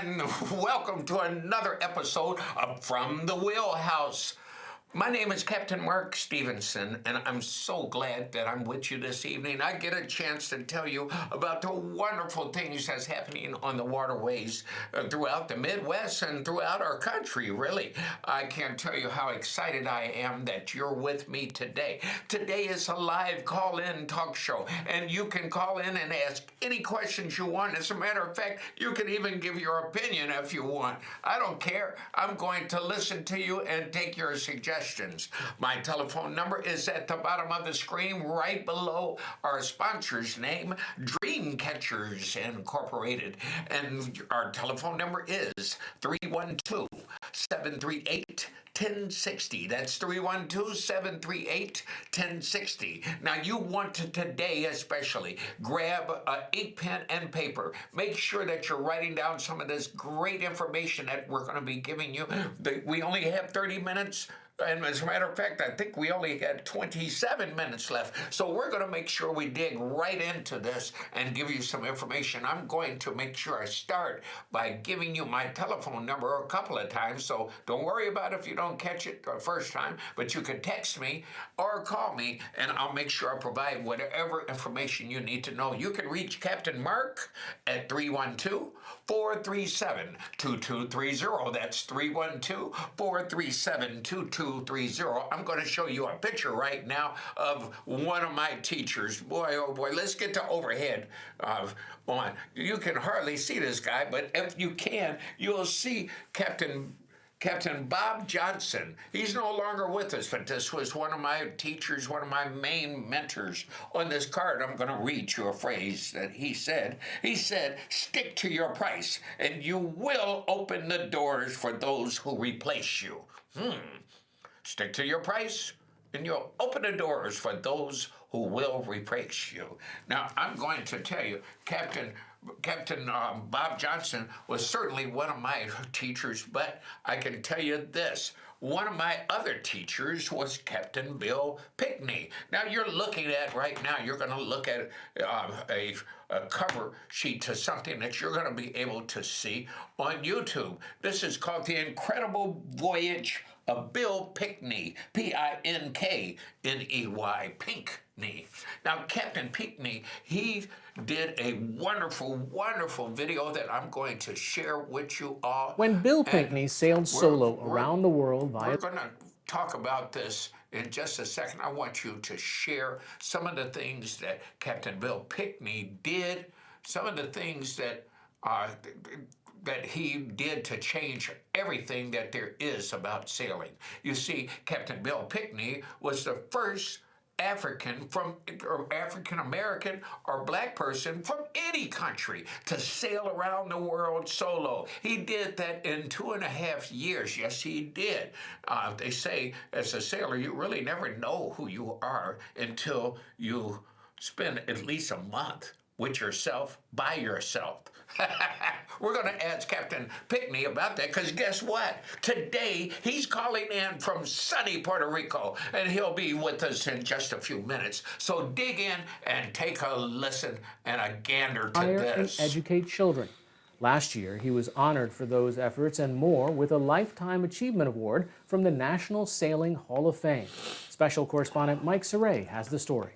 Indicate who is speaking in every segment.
Speaker 1: and welcome to another episode of From the Wheelhouse. My name is Captain Mark Stevenson, and I'm so glad that I'm with you this evening. I get a chance to tell you about the wonderful things that's happening on the waterways throughout the Midwest and throughout our country, really. I can't tell you how excited I am that you're with me today. Today is a live call-in talk show, and you can call in and ask any questions you want. As a matter of fact, you can even give your opinion if you want. I don't care. I'm going to listen to you and take your suggestions. My telephone number is at the bottom of the screen right below our sponsor's name, Dreamcatchers Incorporated. And our telephone number is 312-738-1060. That's 312-738-1060. Now, you want to today especially grab an ink pen and paper. Make sure that you're writing down some of this great information that we're going to be giving you. We only have 30 minutes. And as a matter of fact, I think we only got 27 minutes left. So we're going to make sure we dig right into this and give you some information. I'm going to make sure I start by giving you my telephone number a couple of times. So don't worry about if you don't catch it the first time. But you can text me or call me, and I'll make sure I provide whatever information you need to know. You can reach Captain Mark at 312-437-2230. That's 312-437-2230. I'm going to show you a picture right now of one of my teachers. Boy, oh boy, let's get to overhead on. You can hardly see this guy, but if you can, you'll see Captain Bob Johnson. He's no longer with us, but this was one of my teachers, one of my main mentors. On this card, I'm going to read you a phrase that he said. He said, "Stick to your price, and you will open the doors for those who replace you." Stick to your price, and you'll open the doors for those who will replace you. Now, I'm going to tell you, Captain Bob Johnson was certainly one of my teachers, but I can tell you this. One of my other teachers was Captain Bill Pickney. Now, you're looking at right now, you're going to look at a cover sheet to something that you're going to be able to see on YouTube. This is called The Incredible Voyage of Bill Pickney, Pinkney, Pinkney. Now, Captain Pinkney, he did a wonderful, wonderful video that I'm going to share with you all.
Speaker 2: When Bill Pinkney sailed solo around the world via...
Speaker 1: We're going to talk about this in just a second. I want you to share some of the things that Captain Bill Pinkney did, some of the things that he did to change everything that there is about sailing. You see, Captain Bill Pinkney was the first African American or black person from any country to sail around the world solo. He did that in 2.5 years. Yes, he did. They say as a sailor, you really never know who you are until you spend at least a month with yourself, by yourself. We're going to ask Captain Pinkney about that, because guess what? Today, he's calling in from sunny Puerto Rico, and he'll be with us in just a few minutes. So dig in and take a listen and a gander to this.
Speaker 2: And educate children. Last year, he was honored for those efforts and more with a Lifetime Achievement Award from the National Sailing Hall of Fame. Special correspondent Mike Saray has the story.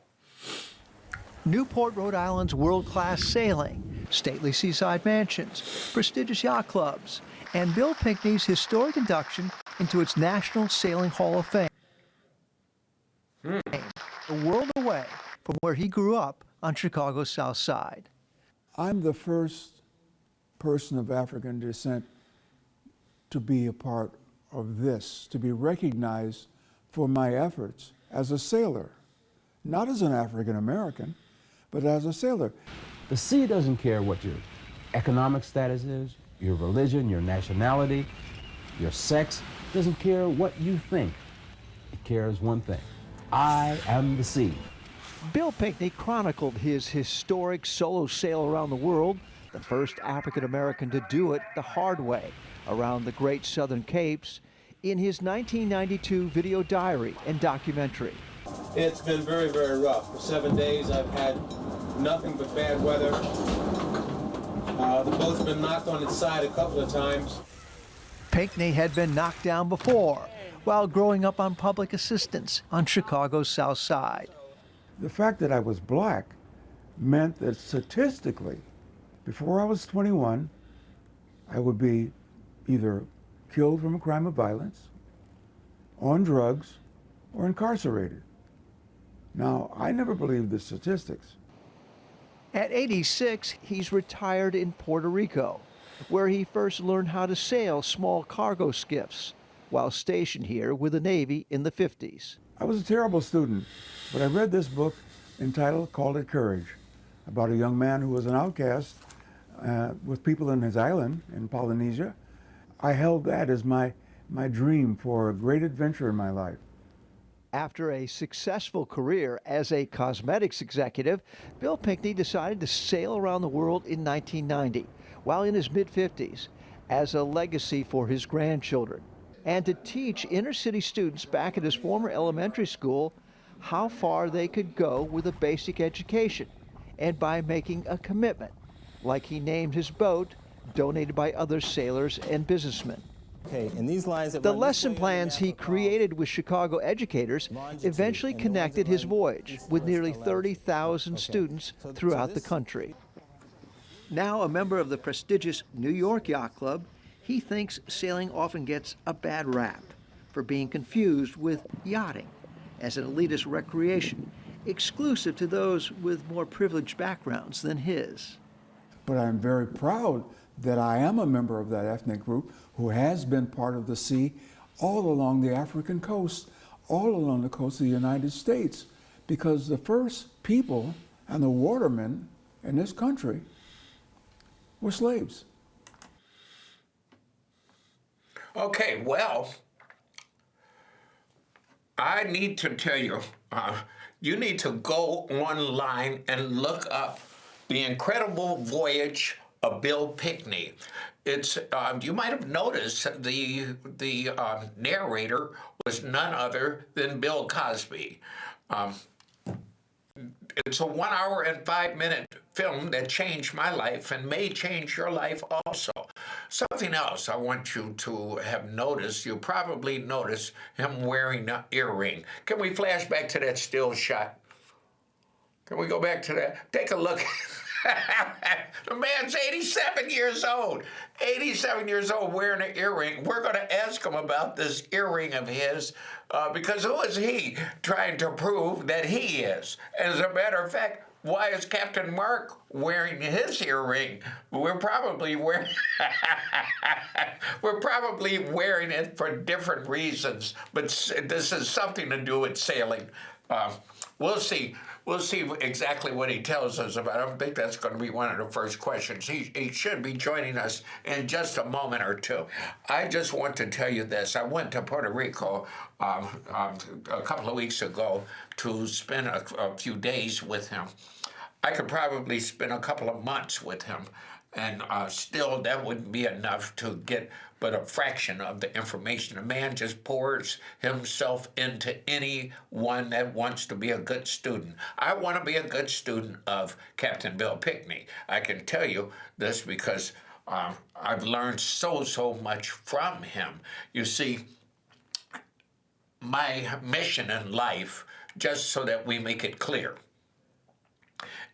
Speaker 3: Newport, Rhode Island's world-class sailing, stately seaside mansions, prestigious yacht clubs, and Bill Pinkney's historic induction into its National Sailing Hall of Fame. A world away from where he grew up on Chicago's South Side.
Speaker 4: I'm the first person of African descent to be a part of this, to be recognized for my efforts as a sailor, not as an African American, but as a sailor.
Speaker 5: The sea doesn't care what your economic status is, your religion, your nationality, your sex. It doesn't care what you think. It cares one thing. I am the sea.
Speaker 3: Bill Pinkney chronicled his historic solo sail around the world, the first African American to do it the hard way around the Great Southern Capes, in his 1992 video diary and documentary.
Speaker 6: It's been very, very rough. For 7 days I've had nothing but bad weather. The boat's been knocked on its side a couple of times.
Speaker 3: Pinckney had been knocked down before while growing up on public assistance on Chicago's South Side.
Speaker 4: The fact that I was black meant that statistically, before I was 21, I would be either killed from a crime of violence, on drugs, or incarcerated. Now, I never believed the statistics.
Speaker 3: At 86, he's retired in Puerto Rico, where he first learned how to sail small cargo skiffs while stationed here with the Navy in the 50s.
Speaker 4: I was a terrible student, but I read this book entitled Call It Courage, about a young man who was an outcast with people in his island in Polynesia. I held that as my dream for a great adventure in my life.
Speaker 3: After a successful career as a cosmetics executive, Bill Pinckney decided to sail around the world in 1990, while in his mid-50s, as a legacy for his grandchildren, and to teach inner-city students back at his former elementary school how far they could go with a basic education, and by making a commitment, like he named his boat, donated by other sailors and businessmen.
Speaker 7: Okay, and these lines that
Speaker 3: The
Speaker 7: run this
Speaker 3: lesson
Speaker 7: way on
Speaker 3: plans
Speaker 7: the
Speaker 3: he
Speaker 7: map are
Speaker 3: created with Chicago educators
Speaker 7: longitude,
Speaker 3: eventually
Speaker 7: and the ones
Speaker 3: connected
Speaker 7: that
Speaker 3: his
Speaker 7: run
Speaker 3: voyage
Speaker 7: east
Speaker 3: with
Speaker 7: west
Speaker 3: nearly
Speaker 7: are latitude.
Speaker 3: 30,000
Speaker 7: Okay.
Speaker 3: students
Speaker 7: So
Speaker 3: throughout the
Speaker 7: this-
Speaker 3: country. Now a member of the prestigious New York Yacht Club, he thinks sailing often gets a bad rap for being confused with yachting as an elitist recreation, exclusive to those with more privileged backgrounds than his.
Speaker 4: But I'm very proud that I am a member of that ethnic group who has been part of the sea all along the African coast, all along the coast of the United States, because the first people and the watermen in this country were slaves.
Speaker 1: Okay, well, I need to tell you, you need to go online and look up The Incredible Voyage of Bill Pinckney. It's you might have noticed the narrator was none other than Bill Cosby. It's a 1 hour and 5 minute film that changed my life and may change your life also. Something else I want you to have noticed, you probably noticed him wearing an earring. Can we flash back to that still shot? Can we go back to that? Take a look. The man's 87 years old. 87 years old wearing an earring. We're going to ask him about this earring of his because who is he trying to prove that he is? As a matter of fact, why is Captain Mark wearing his earring? We're probably wearing it for different reasons, but this has something to do with sailing. We'll see. We'll see exactly what he tells us about it. I think that's going to be one of the first questions. He should be joining us in just a moment or two. I just want to tell you this. I went to Puerto Rico a couple of weeks ago to spend a few days with him. I could probably spend a couple of months with him, and still that wouldn't be enough to get but a fraction of the information. A man just pours himself into anyone that wants to be a good student. I want to be a good student of Captain Bill Pinckney. I can tell you this because I've learned so much from him. You see, my mission in life, just so that we make it clear,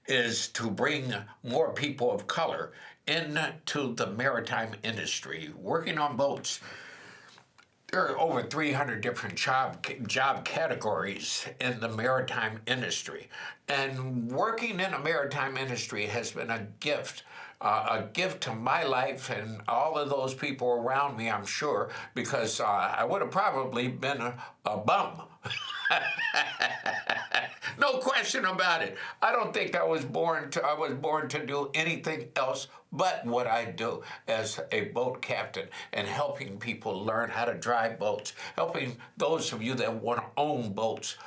Speaker 1: is to bring more people of color into the maritime industry, working on boats. There are over 300 different job categories in the maritime industry. And working in the maritime industry has been a gift to my life and all of those people around me, I'm sure, because I would have probably been a bum. No question about it. I don't think I was born to do anything else but what I do as a boat captain and helping people learn how to drive boats, helping those of you that want to own boats,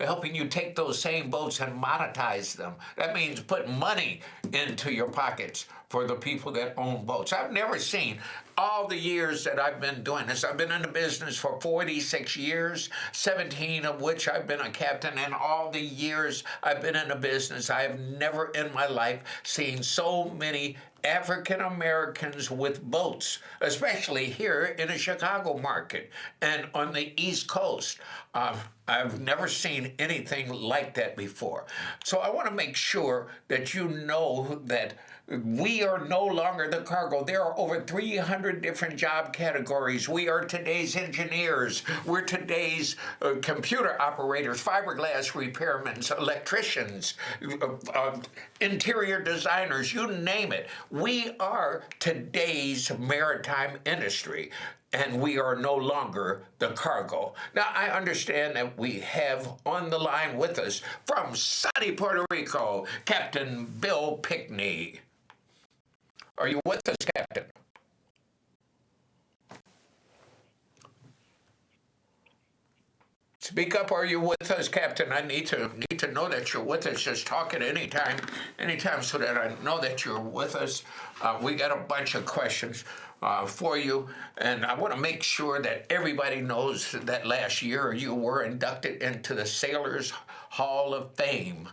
Speaker 1: helping you take those same boats and monetize them. That means put money into your pockets for the people that own boats. I've never seen all the years that I've been doing this. I've been in the business for 46 years, 17 of which I've been a captain, and all the years I've been in the business, I have never in my life seen so many African Americans with boats, especially here in the Chicago market and on the East Coast. I've never seen anything like that before. So I want to make sure that you know that we are no longer the cargo. There are over 300 different job categories. We are today's engineers. We're today's computer operators, fiberglass repairmen, electricians, interior designers, you name it. We are today's maritime industry, and we are no longer the cargo. Now, I understand that we have on the line with us from sunny Puerto Rico, Captain Bill Pickney. Are you with us, Captain? Speak up. Are you with us, Captain? I need to know that you're with us. Just talk at anytime, so that I know that you're with us. We got a bunch of questions for you, and I want to make sure that everybody knows that last year you were inducted into the Sailors Hall of Fame.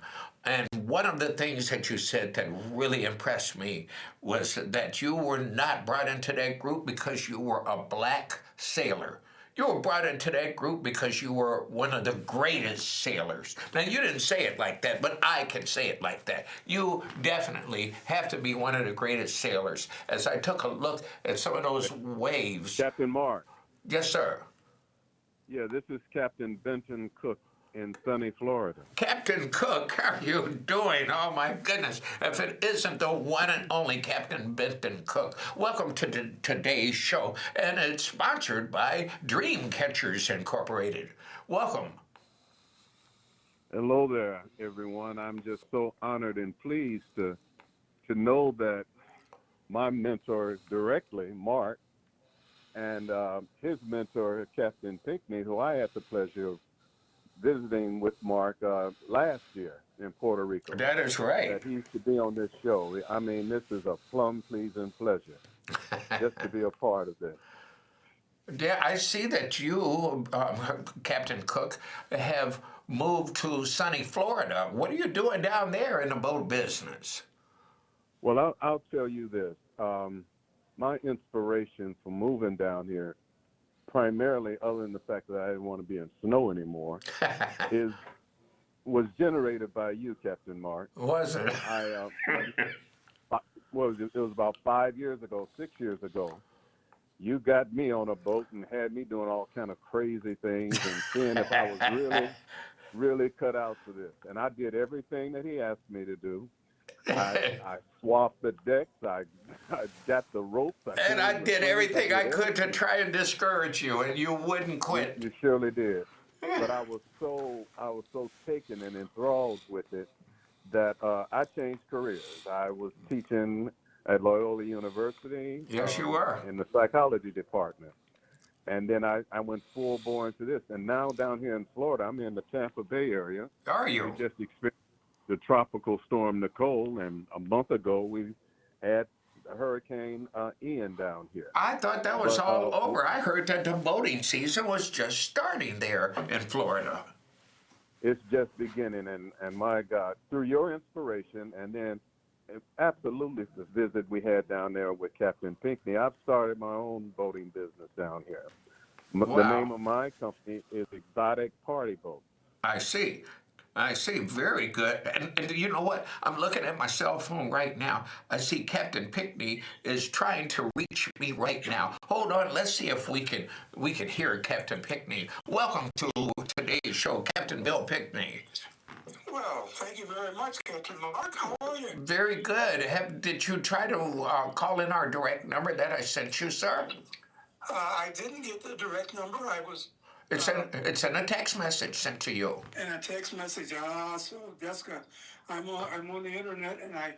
Speaker 1: And one of the things that you said that really impressed me was that you were not brought into that group because you were a black sailor. You were brought into that group because you were one of the greatest sailors. Now, you didn't say it like that, but I can say it like that. You definitely have to be one of the greatest sailors. As I took a look at some of those waves.
Speaker 7: Captain Mark.
Speaker 1: Yes, sir.
Speaker 7: Yeah, this is Captain Benton Cook in sunny Florida.
Speaker 1: Captain Cook, how are you doing? Oh, my goodness. If it isn't the one and only Captain Benton Cook. Welcome to today's show, and it's sponsored by Dreamcatchers Incorporated. Welcome.
Speaker 7: Hello there, everyone. I'm just so honored and pleased to know that my mentor directly, Mark, and his mentor, Captain Pinkney, who I had the pleasure of visiting with Mark last year in Puerto Rico.
Speaker 1: That is right.
Speaker 7: That he used to be on this show. I mean, this is a plum-pleasing pleasure just to be a part of this.
Speaker 1: Yeah, I see that you, Captain Cook, have moved to sunny Florida. What are you doing down there in the boat business?
Speaker 7: Well, I'll tell you this. My inspiration for moving down here, primarily, other than the fact that I didn't want to be in snow anymore, was generated by you, Captain Mark.
Speaker 1: Was it?
Speaker 7: It was about 5 years ago, 6 years ago. You got me on a boat and had me doing all kind of crazy things and seeing if I was really cut out for this. And I did everything that he asked me to do. I swapped the decks. I got the ropes.
Speaker 1: I did everything I could to try and discourage you, and you wouldn't quit.
Speaker 7: You surely did. But I was so taken and enthralled with it that I changed careers. I was teaching at Loyola University.
Speaker 1: Yes, you were.
Speaker 7: In the psychology department. And then I went full bore into this. And now down here in Florida, I'm in the Tampa Bay area.
Speaker 1: Are you?
Speaker 7: We just experienced the tropical storm Nicole, and a month ago we had Hurricane Ian down here.
Speaker 1: I thought that was all over. I heard that the boating season was just starting there in Florida.
Speaker 7: It's just beginning, and my God, through your inspiration, and then absolutely the visit we had down there with Captain Pinkney, I've started my own boating business down here.
Speaker 1: Wow.
Speaker 7: The name of my company is Exotic Party Boat.
Speaker 1: I see. Very good. And you know what? I'm looking at my cell phone right now. I see Captain Pickney is trying to reach me right now. Hold on. Let's see if we can hear Captain Pickney. Welcome to today's show, Captain Bill Pickney.
Speaker 8: Well, thank you very much, Captain Mark. How are you?
Speaker 1: Very good. Did you try to call in our direct number that I sent you, sir?
Speaker 8: I didn't get the direct number.
Speaker 1: It's in a text message sent to you.
Speaker 8: And a text message. So Jessica, I'm on the internet, and I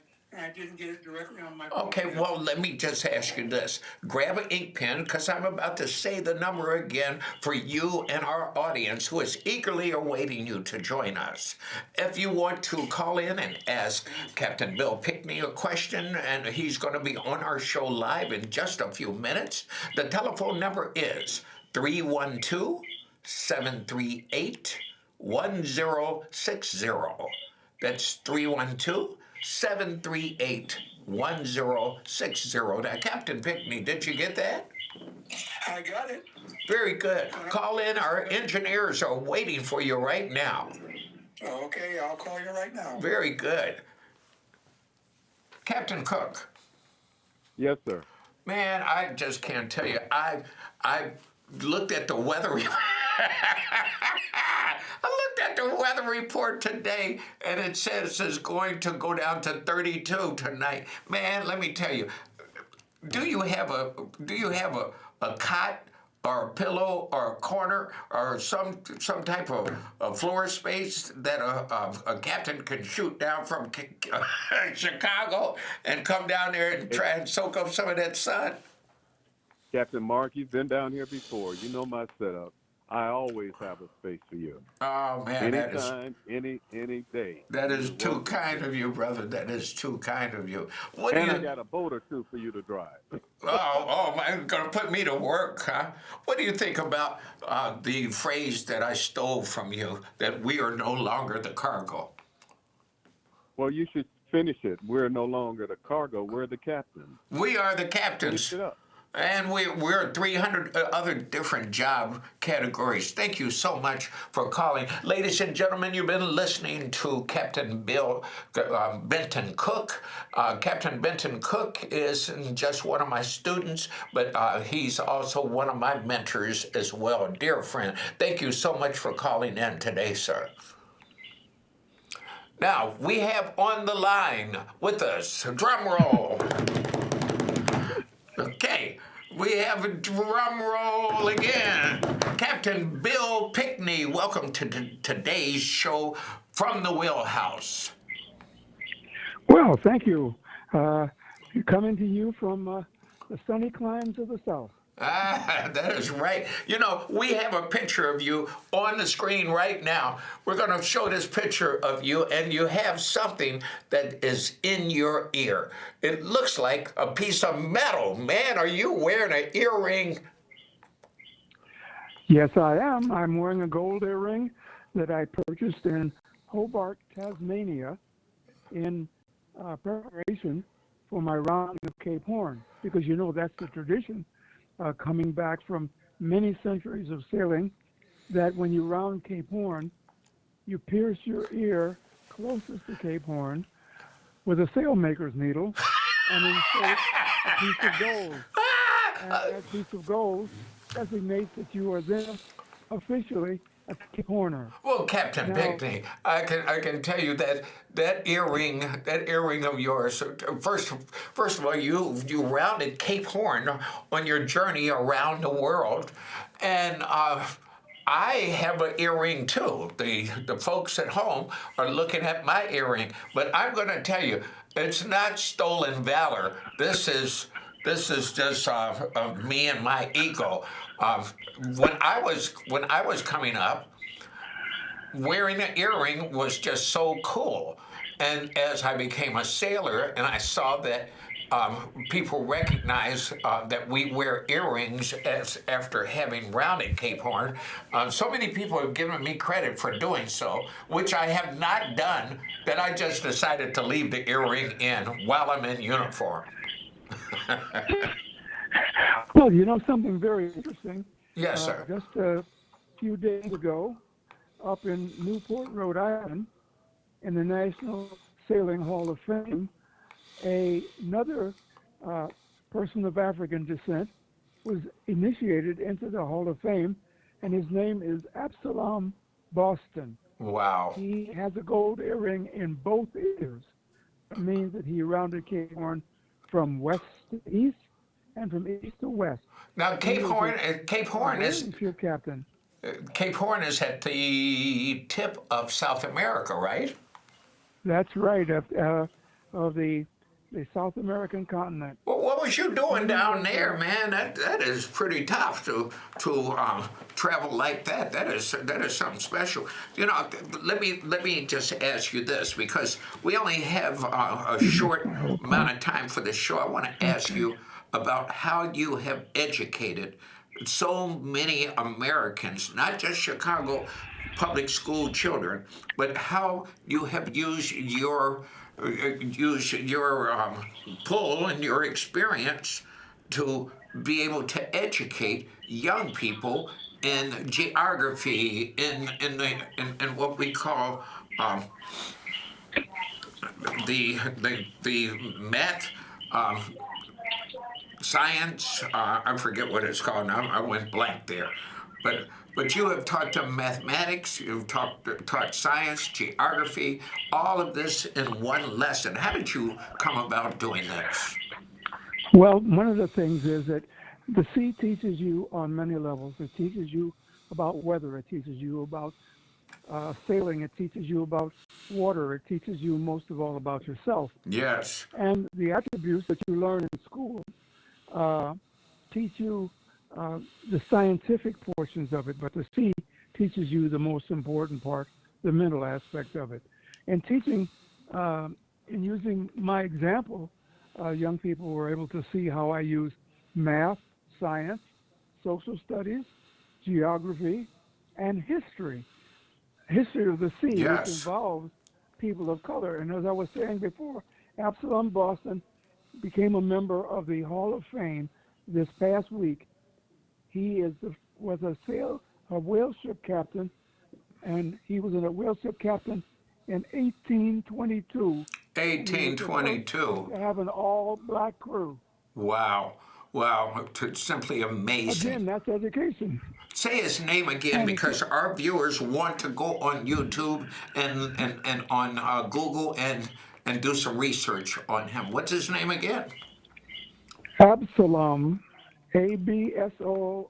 Speaker 8: didn't get it directly on my phone.
Speaker 1: Okay, well, let me just ask you this. Grab an ink pen, because I'm about to say the number again for you and our audience who is eagerly awaiting you to join us. If you want to call in and ask Captain Bill Pickney a question, and he's going to be on our show live in just a few minutes, the telephone number is 312-738-1060. That's 312-738-1060. 1060. Now, Captain Pickney, did you get that?
Speaker 8: I got it.
Speaker 1: Very good. Call in. Our engineers are waiting for you right now.
Speaker 8: Okay, I'll call you right now.
Speaker 1: Very good. Captain Cook.
Speaker 7: Yes, sir.
Speaker 1: Man, I just can't tell you. I looked at the weather. I looked at the weather report today, and it says it's going to go down to 32 tonight. Man, let me tell you. Do you have a cot or a pillow or a corner or some type of floor space that a captain can shoot down from Chicago and come down there and try and soak up some of that sun?
Speaker 7: Captain Mark, you've been down here before. You know my setup. I always have a space for you.
Speaker 1: Oh man,
Speaker 7: Anytime, any day.
Speaker 1: that is too kind of you, brother. That is too kind of you. What do
Speaker 7: And
Speaker 1: you?
Speaker 7: I got a boat or two for you to drive.
Speaker 1: Oh, man, gonna put me to work, huh? What do you think about the phrase that I stole from you, that we are no longer the cargo?
Speaker 7: Well, you should finish it. We're no longer the cargo. We're the captain.
Speaker 1: We are the
Speaker 7: Finish
Speaker 1: captains.
Speaker 7: it up.
Speaker 1: And we're 300 other different job categories. Thank you so much for calling. Ladies and gentlemen, you've been listening to Captain Benton Cook. Captain Benton Cook isn't just one of my students, but he's also one of my mentors as well, a dear friend. Thank you so much for calling in today, sir. Now, we have on the line with us, drum roll. Okay, we have a drum roll again. Captain Bill Pickney, welcome to today's show from the Wheelhouse.
Speaker 9: Well, thank you. Coming to you from the sunny climes of the South.
Speaker 1: Ah, that is right. You know, we have a picture of you on the screen right now. We're going to show this picture of you, and you have something that is in your ear. It looks like a piece of metal. Man, are you wearing an earring?
Speaker 9: Yes, I am. I'm wearing a gold earring that I purchased in Hobart, Tasmania, in preparation for my rounding of Cape Horn, because you know that's the tradition. Coming back from many centuries of sailing, that when you round Cape Horn, you pierce your ear closest to Cape Horn with a sailmaker's needle and insert a piece of gold. And that piece of gold designates that you are then officially a Cape Horner.
Speaker 1: Well, Captain Pickney, I can tell you that earring of yours. First of all, you rounded Cape Horn on your journey around the world, and I have an earring too. The folks at home are looking at my earring, but I'm going to tell you, it's not stolen valor. This is just me and my ego. When I was coming up, wearing an earring was just so cool. And as I became a sailor and I saw that people recognize that we wear earrings after having rounded Cape Horn, so many people have given me credit for doing so, which I have not done, that I just decided to leave the earring in while I'm in uniform.
Speaker 9: Well, you know something very interesting?
Speaker 1: Yes, sir.
Speaker 9: Just a few days ago, up in Newport, Rhode Island, in the National Sailing Hall of Fame, another person of African descent was initiated into the Hall of Fame, and his name is Absalom Boston.
Speaker 1: Wow.
Speaker 9: He has a gold earring in both ears. It means that he rounded Cape Horn from west to east and from east to west.
Speaker 1: Now, Cape Horn is
Speaker 9: Ship captain.
Speaker 1: Cape Horn is at the tip of South America, right?
Speaker 9: That's right, of the South American continent.
Speaker 1: Well, what was you doing down there, man? That is pretty tough to travel like that. That is something special. You know, let me just ask you this, because we only have a short amount of time for this show. I want to ask you about how you have educated so many Americans, not just Chicago public school children, but how you have used your pull and your experience to be able to educate young people in geography, in what we call the math, um, science. I forget what it's called now. I went blank there, but you have taught them mathematics. You've taught science, geography, all of this in one lesson. How did you come about doing this?
Speaker 9: Well, one of the things is that the sea teaches you on many levels. It teaches you about weather. It teaches you about sailing. It teaches you about water. It teaches you most of all about yourself.
Speaker 1: Yes.
Speaker 9: And the attributes that you learn in school teach you the scientific portions of it, but the sea teaches you the most important part, the mental aspect of it. And teaching, in using my example, young people were able to see how I use math, science, social studies, geography, and history of the sea,
Speaker 1: Yes.
Speaker 9: which involves people of color. And as I was saying before, Absalom Boston became a member of the Hall of Fame this past week. He was a whale ship captain, and he was a whale ship captain in 1822.
Speaker 1: 1822.
Speaker 9: To have an all-black crew.
Speaker 1: Wow. Wow. It's simply amazing.
Speaker 9: Again, that's education.
Speaker 1: Say his name again, because our viewers want to go on YouTube and on Google and do some research on him. What's his name again?
Speaker 9: Absalom, Absolom,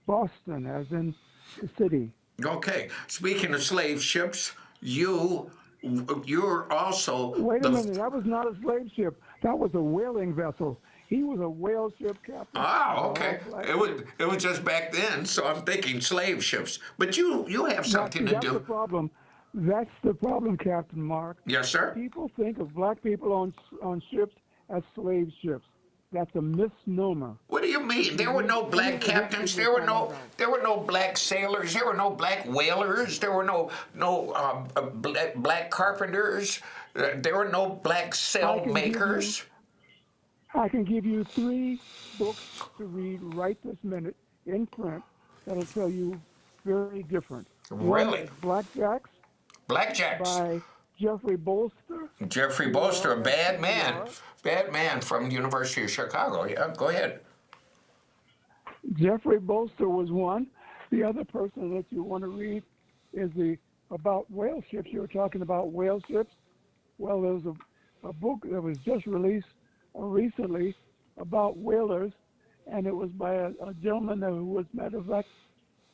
Speaker 9: Boston, as in the city.
Speaker 1: Okay. Speaking of slave ships, you're also.
Speaker 9: Wait a minute, that was not a slave ship. That was a whaling vessel. He was a whale ship captain.
Speaker 1: Ah, okay. It was just back then, so I'm thinking slave ships. But you have something to
Speaker 9: that's
Speaker 1: do.
Speaker 9: The problem. That's the problem, Captain Mark.
Speaker 1: Yes, sir.
Speaker 9: People think of black people on ships as slave ships. That's a misnomer.
Speaker 1: What do you mean? There were no black captains. There were no black sailors. There were no black whalers. There were no black carpenters. There were no black sail makers.
Speaker 9: I can give you 3 books to read right this minute in print that'll tell you very different.
Speaker 1: Really?
Speaker 9: One is Blackjacks.
Speaker 1: Blackjacks.
Speaker 9: By Jeffrey Bolster.
Speaker 1: Jeffrey Bolster, a bad man. Bad man from the University of Chicago. Yeah, go ahead.
Speaker 9: Jeffrey Bolster was one. The other person that you want to read is about whale ships. You were talking about whale ships. Well, there's a book that was just released recently about whalers, and it was by a gentleman who was, matter of fact,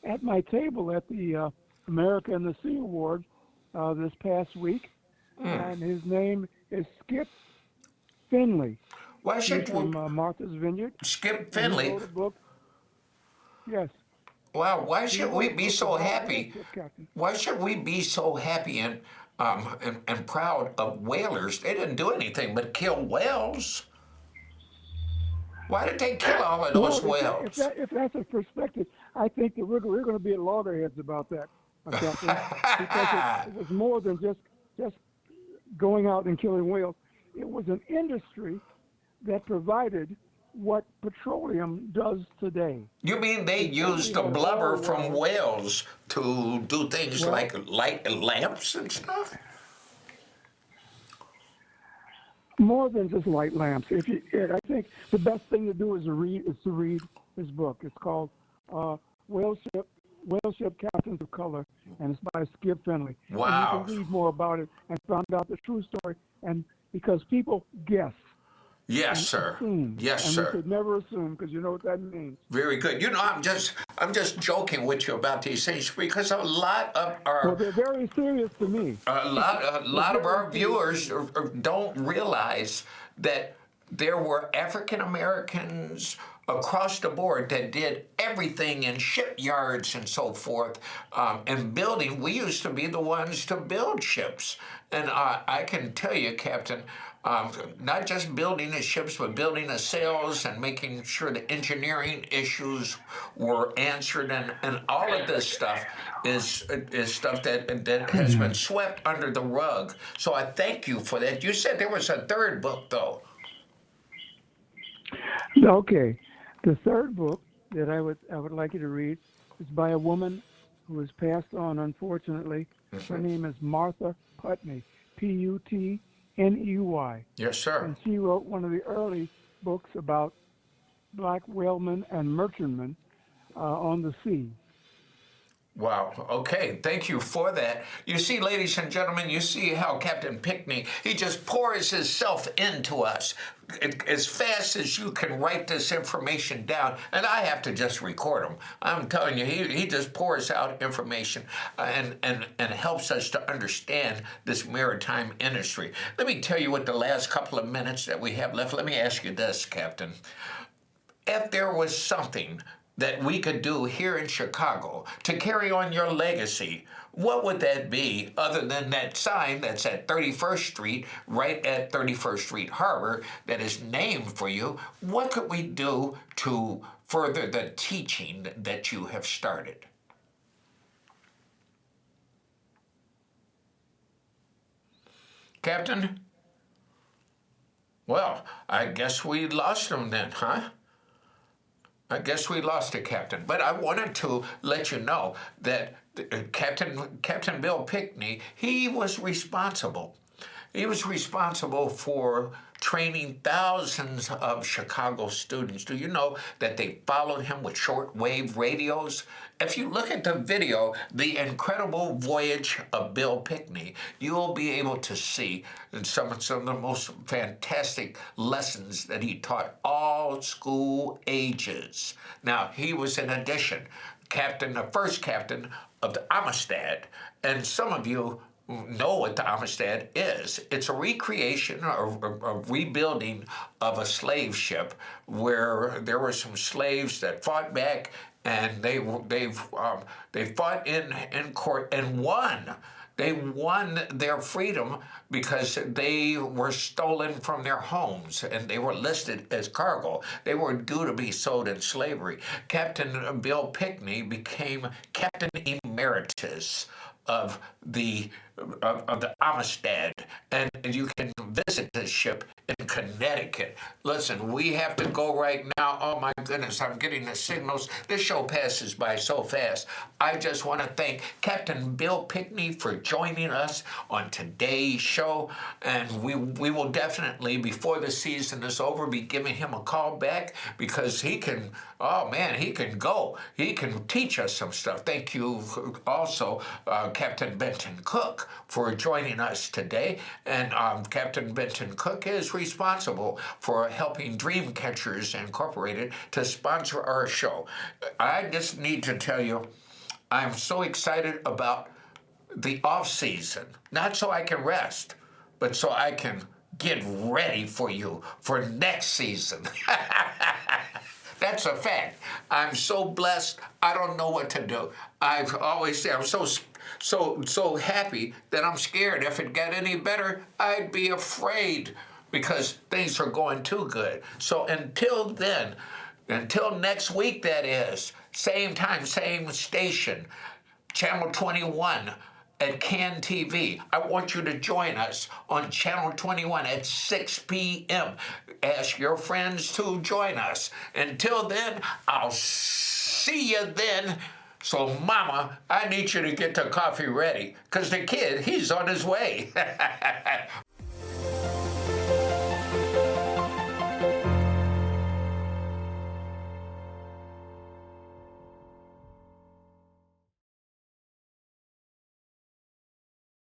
Speaker 9: at my table at the America and the Sea Award this past week, and his name is Skip Finley.
Speaker 1: Why should
Speaker 9: He's from Martha's Vineyard.
Speaker 1: Skip Finley?
Speaker 9: He wrote a book. Yes.
Speaker 1: Wow, why should we be so happy? Why should we be so happy and proud of whalers? They didn't do anything but kill whales. Why did they kill all of those whales?
Speaker 9: If that's a perspective, I think that we're going to be at loggerheads about that, Captain, because it was more than just going out and killing whales. It was an industry that provided what petroleum does today.
Speaker 1: You mean they used the blubber from whales to do things like light lamps and stuff?
Speaker 9: More than just light lamps. I think the best thing to do is to read his book. It's called Whale Ship Captains of Color, and it's by Skip Finley.
Speaker 1: Wow.
Speaker 9: And you can read more about it and find out the true story. And because people guess.
Speaker 1: Yes, sir.
Speaker 9: Assume,
Speaker 1: yes,
Speaker 9: and
Speaker 1: sir.
Speaker 9: we should never assume, because you know what that means.
Speaker 1: Very good. You know, I'm just joking with you about these things, because a lot of our
Speaker 9: Well, they're very serious to me.
Speaker 1: a lot of our viewers don't realize that there were African Americans across the board that did everything in shipyards and so forth, and building. We used to be the ones to build ships, and I can tell you, Captain, not just building the ships, but building the sails and making sure the engineering issues were answered, and all of this stuff is stuff that has been swept under the rug. So I thank you for that. You said there was a third book, though.
Speaker 9: Okay, the third book that I would like you to read is by a woman who has passed on, unfortunately. Her name is Martha Putney, Putney.
Speaker 1: Yes, sir.
Speaker 9: And she wrote one of the early books about black whalemen and merchantmen on the sea.
Speaker 1: Wow. Okay. Thank you for that. You see, ladies and gentlemen, you see how Captain Pinckney, he just pours himself into us as fast as you can write this information down. And I have to just record him. I'm telling you, he just pours out information and helps us to understand this maritime industry. Let me tell you what the last couple of minutes that we have left. Let me ask you this, Captain. If there was something that we could do here in Chicago to carry on your legacy, what would that be other than that sign that's at 31st Street, right at 31st Street Harbor, that is named for you? What could we do to further the teaching that you have started? Captain? Well, I guess we lost him then, huh? I guess we lost it, Captain. But I wanted to let you know that Captain Bill Pinckney, he was responsible. He was responsible for training thousands of Chicago students. Do you know that they followed him with shortwave radios? If you look at the video, The Incredible Voyage of Bill Pinckney, you'll be able to see some of the most fantastic lessons that he taught all school ages. Now, he was in addition the first captain of the Amistad, and some of you know what the Amistad is. It's a recreation or a rebuilding of a slave ship where there were some slaves that fought back, and they fought in court and won. They won their freedom because they were stolen from their homes and they were listed as cargo. They were due to be sold in slavery. Captain Bill Pinckney became Captain Emeritus of the Amistad, and you can visit this ship in Connecticut. Listen, we have to go right now. Oh my goodness, I'm getting the signals. This show passes by so fast. I just want to thank Captain Bill Pinckney for joining us on today's show, and we will definitely, before the season is over, be giving him a call back because he can, oh man, he can go. He can teach us some stuff. Thank you also, Captain Benton Cook, for joining us today. And Captain Benton Cook is responsible for helping Dreamcatchers Incorporated to sponsor our show. I just need to tell you, I'm so excited about the off season, not so I can rest, but so I can get ready for you for next season. That's a fact. I'm so blessed. I don't know what to do. I've always said I'm so happy that I'm scared. If it got any better, I'd be afraid because things are going too good. So until then, until next week, that is, same time, same station, Channel 21 at CAN TV. I want you to join us on Channel 21 at 6 p.m. Ask your friends to join us. Until then, I'll see you then. So, Mama, I need you to get the coffee ready, because the kid, he's on his way.